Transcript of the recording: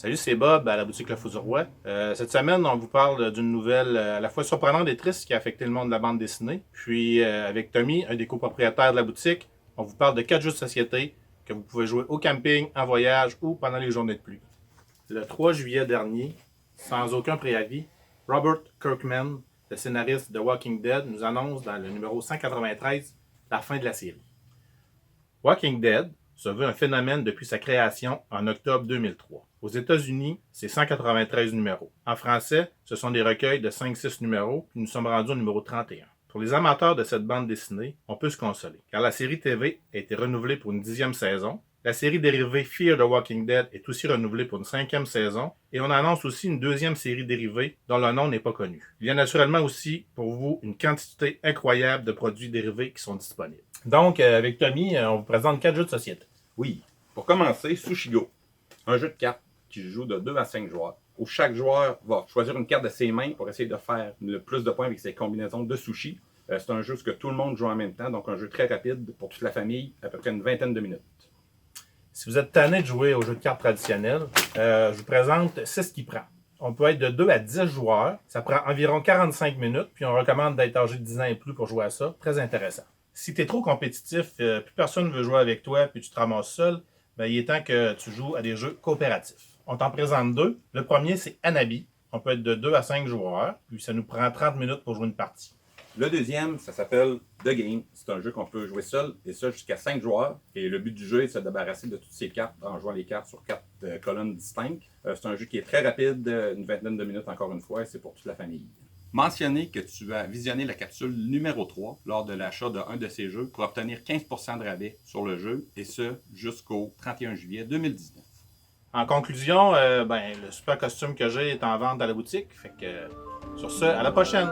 Salut, c'est Bob à la boutique Le Fou du Roi. Cette semaine, on vous parle d'une nouvelle à la fois surprenante et triste qui a affecté le monde de la bande dessinée. Puis, avec Tommy, un des copropriétaires de la boutique, on vous parle de 4 jeux de société que vous pouvez jouer au camping, en voyage ou pendant les journées de pluie. Le 3 juillet dernier, sans aucun préavis, Robert Kirkman, le scénariste de Walking Dead, nous annonce dans le numéro 193 la fin de la série. Walking Dead se veut un phénomène depuis sa création en octobre 2003. Aux États-Unis, c'est 193 numéros. En français, ce sont des recueils de 5-6 numéros, puis nous sommes rendus au numéro 31. Pour les amateurs de cette bande dessinée, on peut se consoler, car la série TV a été renouvelée pour une 10e saison. La série dérivée Fear the Walking Dead est aussi renouvelée pour une 5e saison, et on annonce aussi une 2e série dérivée dont le nom n'est pas connu. Il y a naturellement aussi pour vous une quantité incroyable de produits dérivés qui sont disponibles. Donc, avec Tommy, on vous présente 4 jeux de société. Oui. Pour commencer, Sushigo. Un jeu de cartes qui se joue de 2 à 5 joueurs, où chaque joueur va choisir une carte de ses mains pour essayer de faire le plus de points avec ses combinaisons de sushi. C'est un jeu que tout le monde joue en même temps, donc un jeu très rapide pour toute la famille, à peu près une vingtaine de minutes. Si vous êtes tanné de jouer aux jeux de cartes traditionnels, je vous présente C'est ce qui prend. On peut être de 2 à 10 joueurs. Ça prend environ 45 minutes, puis on recommande d'être âgé de 10 ans et plus pour jouer à ça. Très intéressant. Si tu es trop compétitif, plus personne ne veut jouer avec toi, puis tu te ramasses seul, ben, il est temps que tu joues à des jeux coopératifs. On t'en présente 2. Le premier, c'est Hanabi. On peut être de 2 à 5 joueurs, puis ça nous prend 30 minutes pour jouer une partie. Le deuxième, ça s'appelle The Game. C'est un jeu qu'on peut jouer seul, et ça jusqu'à 5 joueurs. Et le but du jeu est de se débarrasser de toutes ces cartes en jouant les cartes sur 4 colonnes distinctes. C'est un jeu qui est très rapide, une vingtaine de minutes encore une fois, et c'est pour toute la famille. Mentionnez que tu vas visionner la capsule numéro 3 lors de l'achat d'un de ces jeux pour obtenir 15% de rabais sur le jeu, et ce jusqu'au 31 juillet 2019. En conclusion, le super costume que j'ai est en vente à la boutique. Fait que, sur ce, à la prochaine!